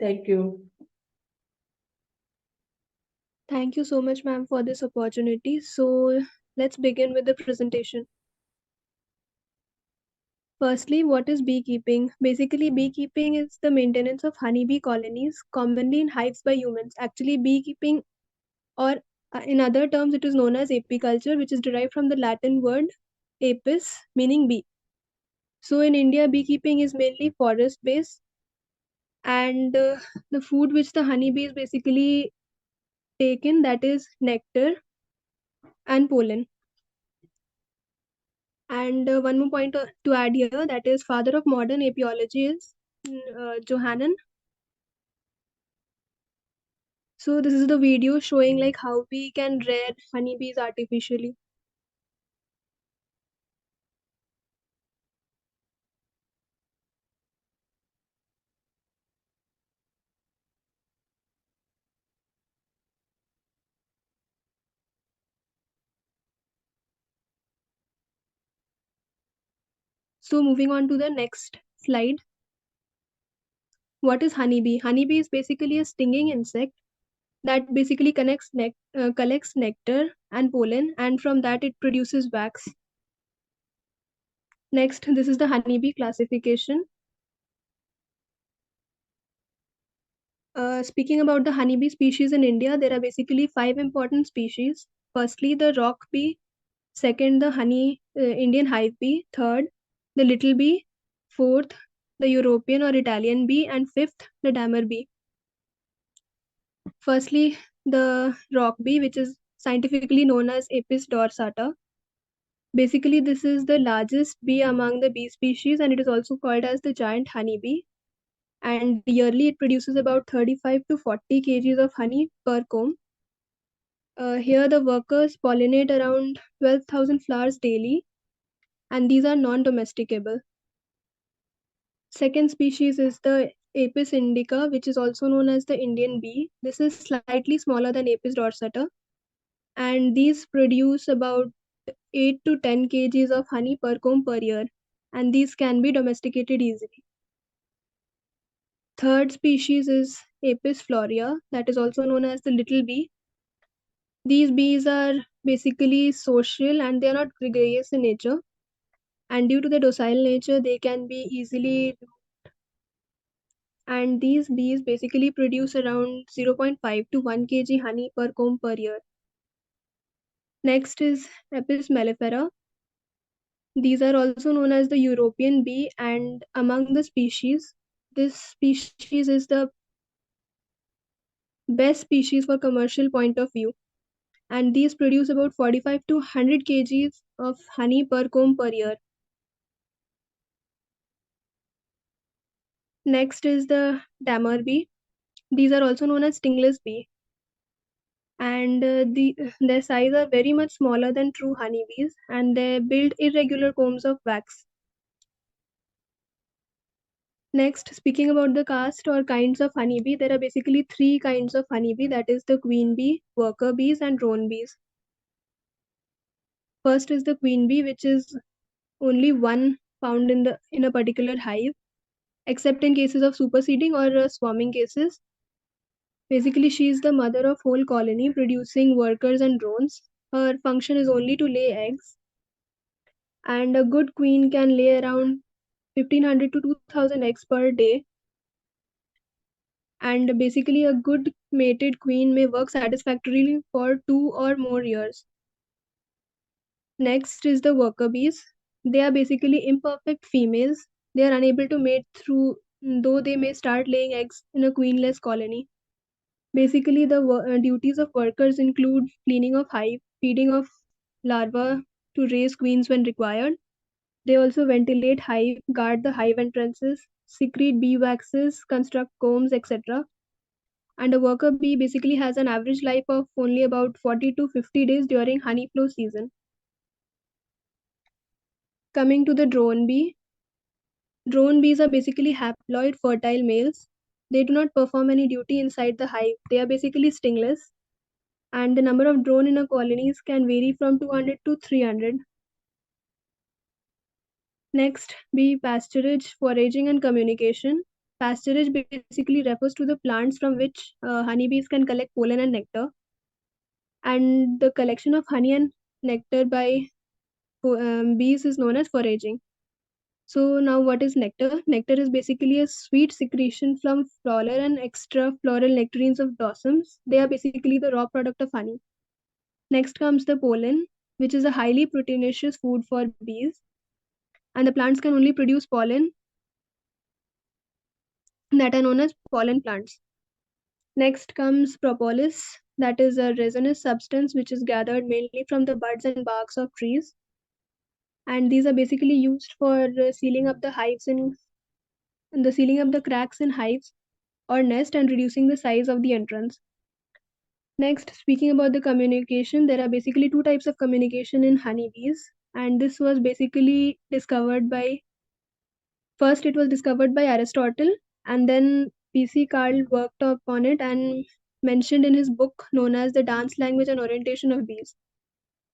Thank you. Thank you so much, ma'am, for this opportunity. So, let's begin with the presentation. Firstly, what is beekeeping? Basically, beekeeping is the maintenance of honeybee colonies, commonly in hives by humans. Actually, beekeeping, or in other terms, it is known as apiculture, which is derived from the Latin word apis, meaning bee. So, in India, beekeeping is mainly forest based, and the food which the honeybees basically take in, that is nectar and pollen. And one more point to add here, that is father of modern apiology is Johannan. So this is the video showing like how we can rear honeybees artificially. So moving on to the next slide. What is honeybee? Honeybee is basically a stinging insect that basically collects nectar and pollen, and from that it produces wax. Next, this is the honeybee classification. Speaking about the honeybee species in India, there are basically 5 important species. Firstly, the rock bee. Second, the Indian hive bee. Third, the little bee. Fourth, the European or Italian bee. And fifth, the damer bee. Firstly, the rock bee, which is scientifically known as Apis dorsata. Basically, this is the largest bee among the bee species, and it is also called as the giant honeybee. And yearly, it produces about 35 to 40 kgs of honey per comb. Here, the workers pollinate around 12,000 flowers daily, and these are non-domesticable. Second species is the Apis indica, which is also known as the Indian bee. This is slightly smaller than Apis dorsata, and these produce about 8 to 10 kgs of honey per comb per year, and these can be domesticated easily. Third species is Apis florea, that is also known as the little bee. These bees are basically social and they are not gregarious in nature, and due to their docile nature, they can be easily, and these bees basically produce around 0.5 to 1 kg honey per comb per year. Next is Apis mellifera. These are also known as the European bee, and among the species, this species is the best species for commercial point of view, and these produce about 45 to 100 kgs of honey per comb per year. Next is the damer bee. These are also known as stingless bee, and their size are very much smaller than true honeybees, and they build irregular combs of wax. Next, speaking about the caste or kinds of honeybee, there are basically 3 kinds of honeybee, that is the queen bee, worker bees, and drone bees. First is the queen bee, which is only one found in a particular hive, except in cases of superseding or swarming cases. Basically, she is the mother of whole colony, producing workers and drones. Her function is only to lay eggs, and a good queen can lay around 1500 to 2000 eggs per day. And basically, a good mated queen may work satisfactorily for 2 or more years. Next is the worker bees. They are basically imperfect females. They are unable to mate through, though they may start laying eggs in a queenless colony. Basically, the duties of workers include cleaning of hive, feeding of larvae to raise queens when required. They also ventilate hive, guard the hive entrances, secrete bee waxes, construct combs, etc. And a worker bee basically has an average life of only about 40 to 50 days during honey flow season. Coming to the drone bee, drone bees are basically haploid fertile males. They do not perform any duty inside the hive. They are basically stingless, and the number of drone in a colonies can vary from 200 to 300. Next, bee pasturage, foraging, and communication. Pasturage basically refers to the plants from which honeybees can collect pollen and nectar, and the collection of honey and nectar by bees is known as foraging. So now what is nectar? Nectar is basically a sweet secretion from floral and extra floral nectarines of blossoms. They are basically the raw product of honey. Next comes the pollen, which is a highly proteinaceous food for bees, and the plants can only produce pollen that are known as pollen plants. Next comes propolis, that is a resinous substance which is gathered mainly from the buds and barks of trees. And these are basically used for sealing up the hives in the sealing up the cracks in hives or nest and reducing the size of the entrance. Next, speaking about the communication, there are basically two types of communication in honeybees, and this was basically discovered by first it was discovered by Aristotle, and then P.C. Carl worked upon it and mentioned in his book known as The Dance Language and Orientation of Bees.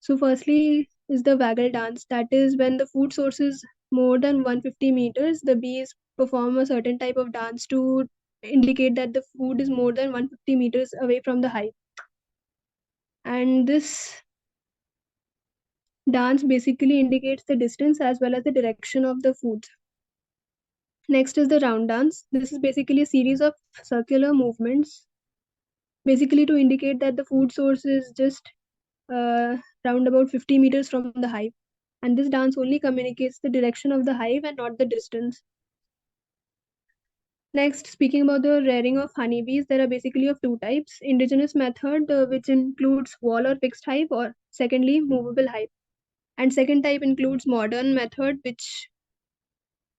So, firstly, is the waggle dance. That is when the food source is more than 150 meters, the bees perform a certain type of dance to indicate that the food is more than 150 meters away from the hive. And this dance basically indicates the distance as well as the direction of the food. Next is the round dance. This is basically a series of circular movements, basically to indicate that the food source is just round about 50 meters from the hive. And this dance only communicates the direction of the hive and not the distance. Next, speaking about the rearing of honeybees, there are basically of two types. Indigenous method, which includes wall or fixed hive, or secondly, movable hive. And second type includes modern method, which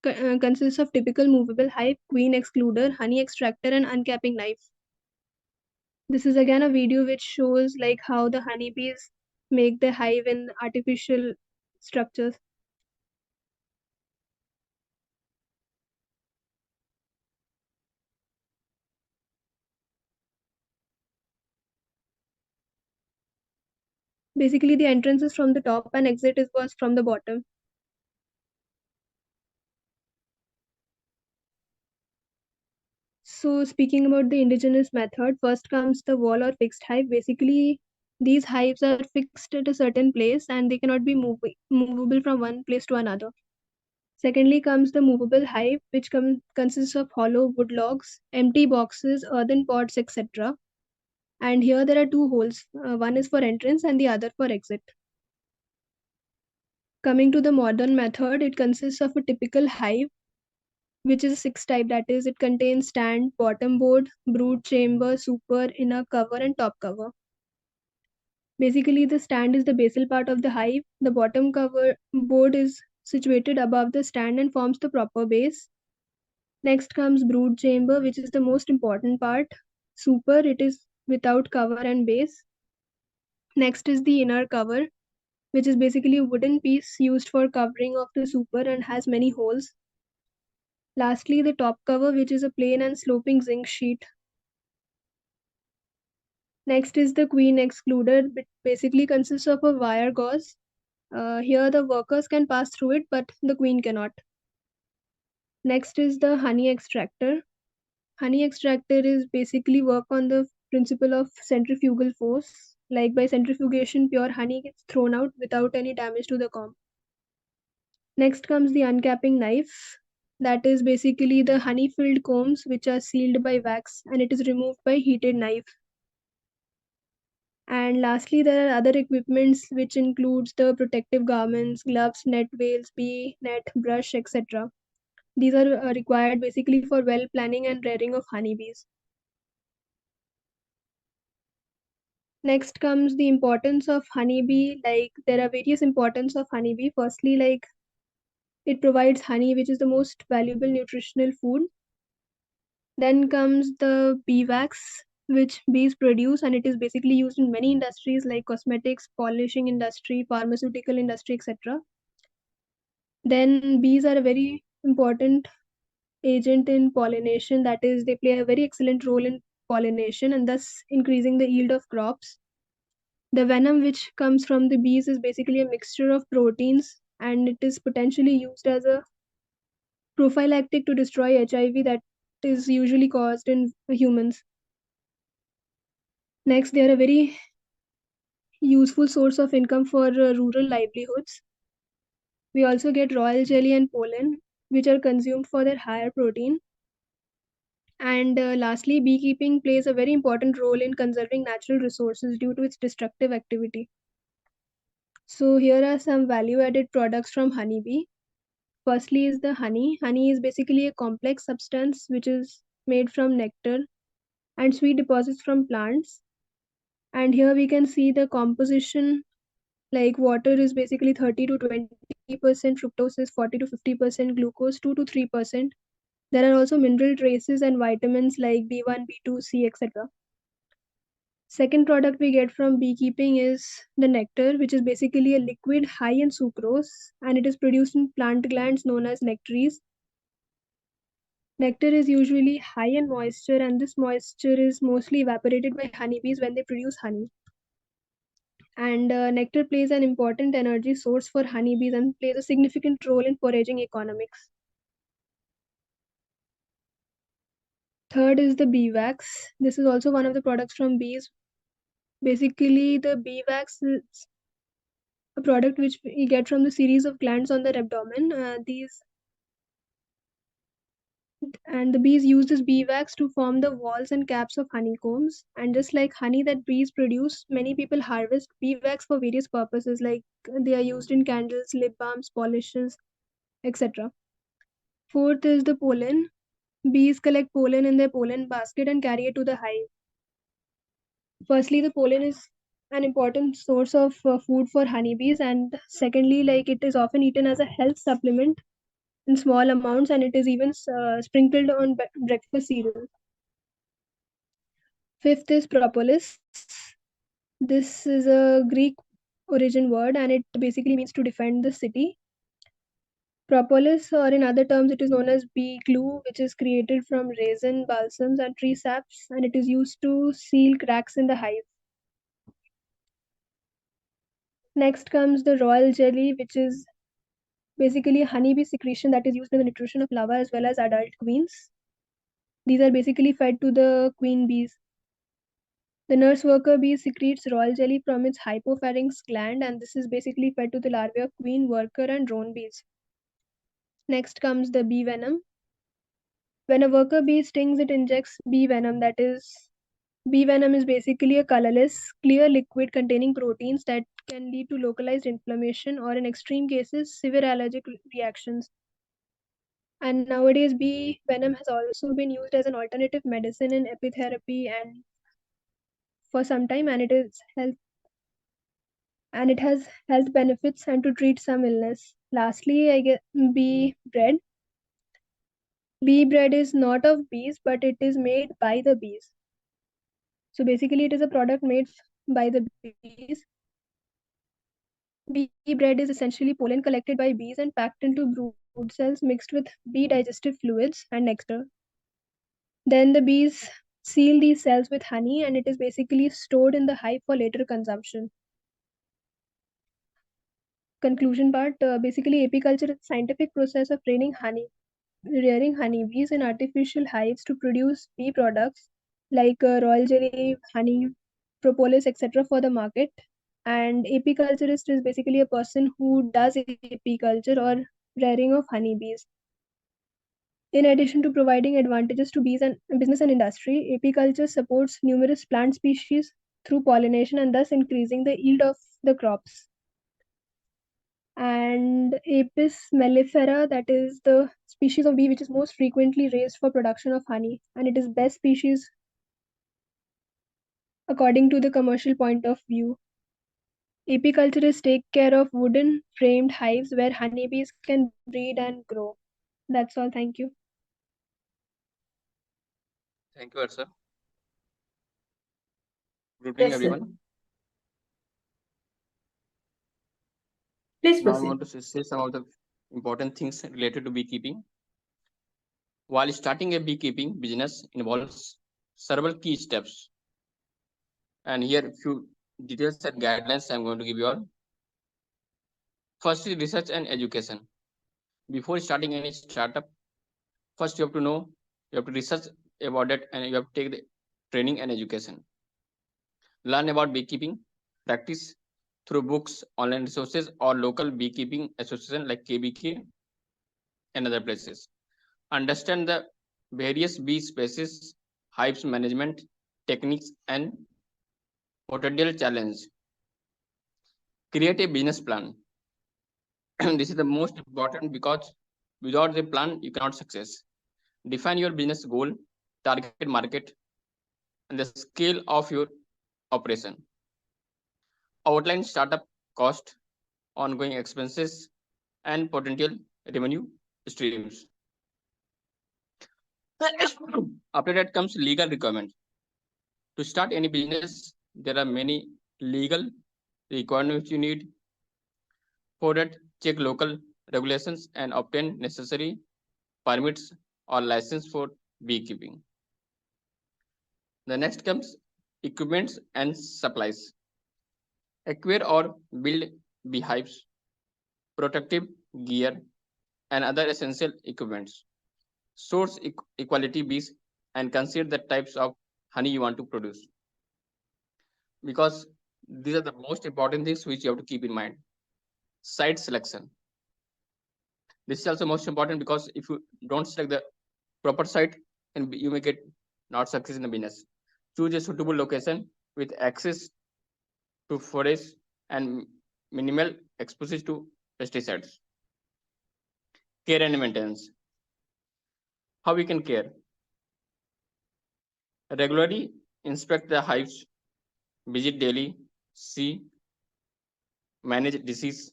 consists of typical movable hive, queen excluder, honey extractor, and uncapping knife. This is again a video which shows like how the honeybees make the hive in artificial structures. Basically, the entrance is from the top and exit was from the bottom. So, speaking about the indigenous method, first comes the wall or fixed hive. Basically, these hives are fixed at a certain place and they cannot be movable from one place to another. Secondly comes the movable hive, which consists of hollow wood logs, empty boxes, earthen pots, etc. And here there are two holes. One is for entrance and the other for exit. Coming to the modern method, it consists of a typical hive, which is a six type. That is, it contains stand, bottom board, brood chamber, super, inner cover, and top cover. Basically, the stand is the basal part of the hive. The bottom cover board is situated above the stand and forms the proper base. Next comes brood chamber, which is the most important part. Super, it is without cover and base. Next is the inner cover, which is basically a wooden piece used for covering of the super and has many holes. Lastly, the top cover, which is a plain and sloping zinc sheet. Next is the queen excluder, which basically consists of a wire gauze. Here the workers can pass through it, but the queen cannot. Next is the honey extractor. Honey extractor is basically work on the principle of centrifugal force. Like by centrifugation, pure honey gets thrown out without any damage to the comb. Next comes the uncapping knife. That is basically the honey filled combs which are sealed by wax and it is removed by heated knife. And lastly, there are other equipments which includes the protective garments, gloves, net veils, bee, net, brush, etc. These are required basically for well planning and rearing of honeybees. Next comes the importance of honeybee. Like there are various importance of honeybee. Firstly, like it provides honey, which is the most valuable nutritional food. Then comes the bee wax, which bees produce, and it is basically used in many industries like cosmetics, polishing industry, pharmaceutical industry, etc. Then bees are a very important agent in pollination. That is, they play a very excellent role in pollination and thus increasing the yield of crops. The venom which comes from the bees is basically a mixture of proteins and it is potentially used as a prophylactic to destroy HIV that is usually caused in humans. Next, they are a very useful source of income for rural livelihoods. We also get royal jelly and pollen, which are consumed for their higher protein. And lastly, beekeeping plays a very important role in conserving natural resources due to its destructive activity. So here are some value-added products from honeybee. Firstly is the honey. Honey is basically a complex substance which is made from nectar and sweet deposits from plants. And here we can see the composition, like water is basically 30 to 20%, fructose is 40 to 50%, glucose 2 to 3%. There are also mineral traces and vitamins like B1, B2, C, etc. Second product we get from beekeeping is the nectar, which is basically a liquid high in sucrose, and it is produced in plant glands known as nectaries. Nectar is usually high in moisture, and this moisture is mostly evaporated by honeybees when they produce honey. And nectar plays an important energy source for honeybees and plays a significant role in foraging economics. Third is the bee wax. This is also one of the products from bees. Basically, the bee wax is a product which we get from the series of glands on their abdomen. The bees use this bee wax to form the walls and caps of honeycombs. And just like honey that bees produce, many people harvest bee wax for various purposes, like they are used in candles, lip balms, polishes, etc. Fourth is the pollen. Bees collect pollen in their pollen basket and carry it to the hive. Firstly, the pollen is an important source of food for honeybees, and secondly, like it is often eaten as a health supplement in small amounts, and it is even sprinkled on breakfast cereal. Fifth is propolis. This is a Greek origin word, and it basically means to defend the city. Propolis, or in other terms, it is known as bee glue, which is created from resin, balsams, and tree saps, and it is used to seal cracks in the hive. Next comes the royal jelly, which is basically a honeybee secretion that is used in the nutrition of larvae as well as adult queens. These are basically fed to the queen bees. The nurse worker bee secretes royal jelly from its hypopharynx gland, and this is basically fed to the larvae of queen, worker, and drone bees. Next comes the bee venom. When a worker bee stings, it injects bee venom. That is, bee venom is basically a colorless, clear liquid containing proteins that can lead to localized inflammation or, in extreme cases, severe allergic reactions. And nowadays, bee venom has also been used as an alternative medicine in epitherapy and for some time, and it has health benefits and to treat some illness. Lastly, I get bee bread. Bee bread is not of bees, but it is made by the bees. So basically, it is a product made by the bees. Bee bread is essentially pollen collected by bees and packed into brood cells mixed with bee digestive fluids and nectar. Then the bees seal these cells with honey, and it is basically stored in the hive for later consumption. Conclusion part, basically apiculture is a scientific process of rearing honeybees in artificial hives to produce bee products like royal jelly, honey, propolis, etc. for the market. And apiculturist is basically a person who does apiculture or rearing of honeybees. In addition to providing advantages to bees and business and industry, apiculture supports numerous plant species through pollination and thus increasing the yield of the crops. And Apis mellifera, that is the species of bee which is most frequently raised for production of honey, and it is best species according to the commercial point of view. Apiculturists take care of wooden framed hives where honeybees can breed and grow. That's all. Thank you. Thank you, sir. Good evening, Yes, sir. everyone. Please Now I proceed. want to say some of the important things related to beekeeping. While starting a beekeeping business involves several key steps. And here a few details and guidelines I'm going to give you all. Firstly, research and education. Before starting any startup, first you have to know You have to research about it and you have to take the training and education. Learn about beekeeping, practice through books, online resources, or local beekeeping association like KBK and other places. Understand the various bee species, hives management techniques, and potential challenge. Create a business plan. This is the most important because without the plan, you cannot success. Define your business goal, target market, and the scale of your operation. Outline startup cost, ongoing expenses, and potential revenue streams. After that comes legal requirement. To start any business, there are many legal requirements you need. For that, check local regulations and obtain necessary permits or license for beekeeping. The next comes equipments and supplies. Acquire or build beehives, protective gear, and other essential equipments. Source equality bees and consider the types of honey you want to produce. Because these are the most important things which you have to keep in mind. Site selection. This is also most important because if you don't select the proper site, and you may get not success in the business. Choose a suitable location with access to forest and minimal exposure to pesticides. Care and maintenance. How we can care? Regularly inspect the hives, visit daily, see, manage disease,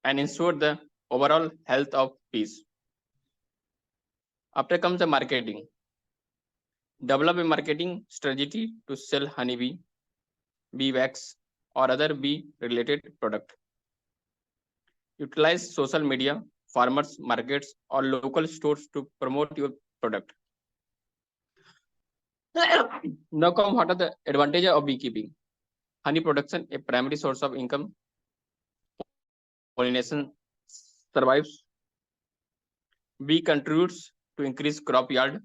and ensure the overall health of bees. After comes the marketing. Develop a marketing strategy to sell honeybee, bee wax, or other bee related product. Utilize social media, farmers markets, or local stores to promote your product. Now come what are the advantages of beekeeping? Honey production, a primary source of income. Pollination survives. Bee contributes to increase crop yield.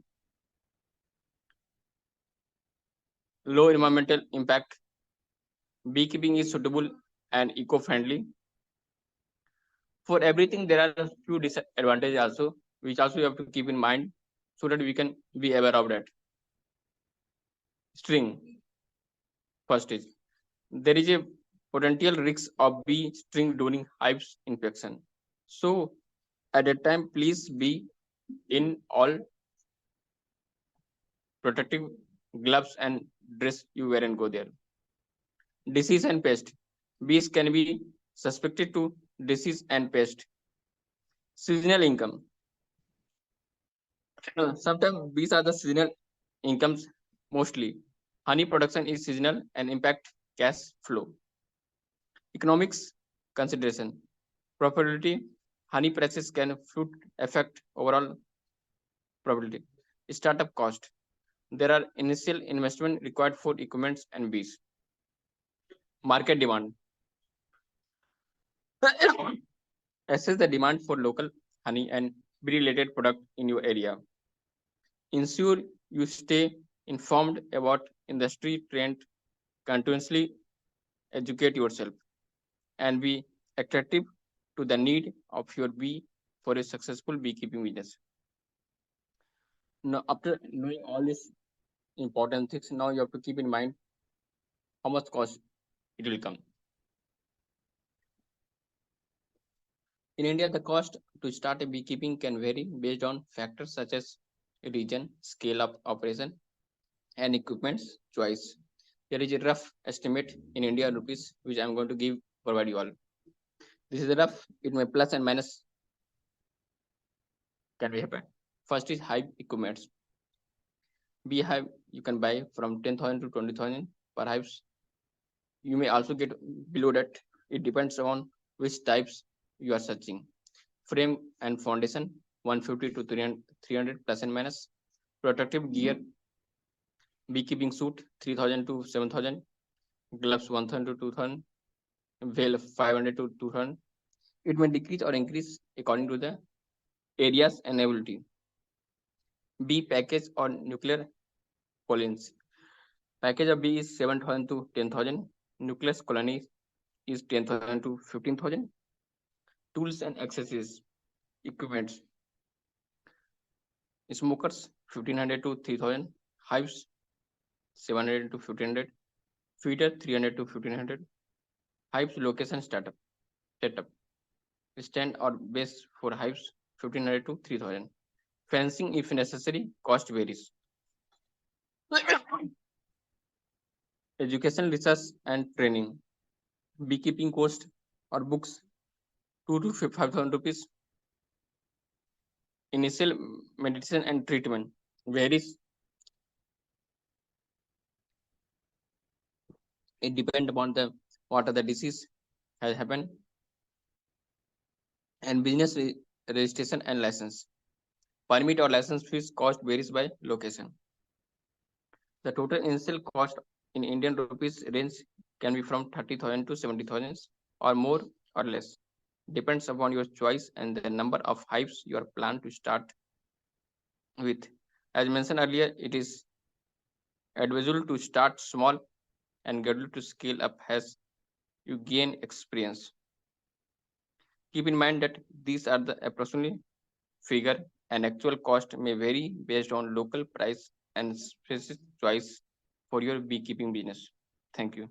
Low environmental impact. Beekeeping is suitable and eco-friendly. For everything, there are a few disadvantages also, which also you have to keep in mind so that we can be aware of that. String. First is there is a potential risk of bee sting during hives infection. So at that time, please be in all protective gloves and dress you wear and go there. Disease and pest. Bees can be suspected to disease and pest. Seasonal income. Sometimes bees are the seasonal incomes mostly. Honey production is seasonal and impact cash flow. Economics consideration. Profitability. Honey prices can affect overall profitability. Startup cost. There are initial investment required for equipments and bees. Market demand. Assess the demand for local honey and bee-related product in your area. Ensure you stay informed about industry trend, continuously educate yourself, and be attractive to the need of your bee for a successful beekeeping business. Now, after knowing all these important things, now you have to keep in mind how much cost it will come. In India, the cost to start a beekeeping can vary based on factors such as region, scale of operation, and equipment's choice. There is a rough estimate in India rupees, which I'm going to provide you all. This is a rough, it may plus and minus can be happen. First is hive equipments. Beehive you can buy from 10,000 to 20,000 per hives. You may also get below that. It depends on which types you are searching. Frame and foundation 150 to 300 plus and minus. Protective gear, beekeeping suit 3,000 to 7,000. Gloves 1,000 to 2,000. Veil 500 to 2,000. It may decrease or increase according to the areas and ability. bee package or nuclear colonies. Package of bee is 7,000 to 10,000. Nucleus colony is 10,000 to 15,000. Tools and accessories, equipments. Smokers 1,500 to 3,000. Hives 700 to 1,500. Feeder 300 to 1,500. Hives location setup. Stand or base for hives 1,500 to 3,000. Fencing if necessary, cost varies. Education, research and training. Beekeeping cost or books 2 to 5,000 rupees. Initial medicine and treatment varies. It depends upon the what are the disease has happened. And business registration and license. Permit or license fees cost varies by location. The total initial cost in Indian rupees range can be from 30,000 to 70,000 or more or less. Depends upon your choice and the number of hives you are planned to start with. As mentioned earlier, it is advisable to start small and gradually to scale up as you gain experience. Keep in mind that these are the approximate figure and actual cost may vary based on local price and specific choice for your beekeeping business. Thank you.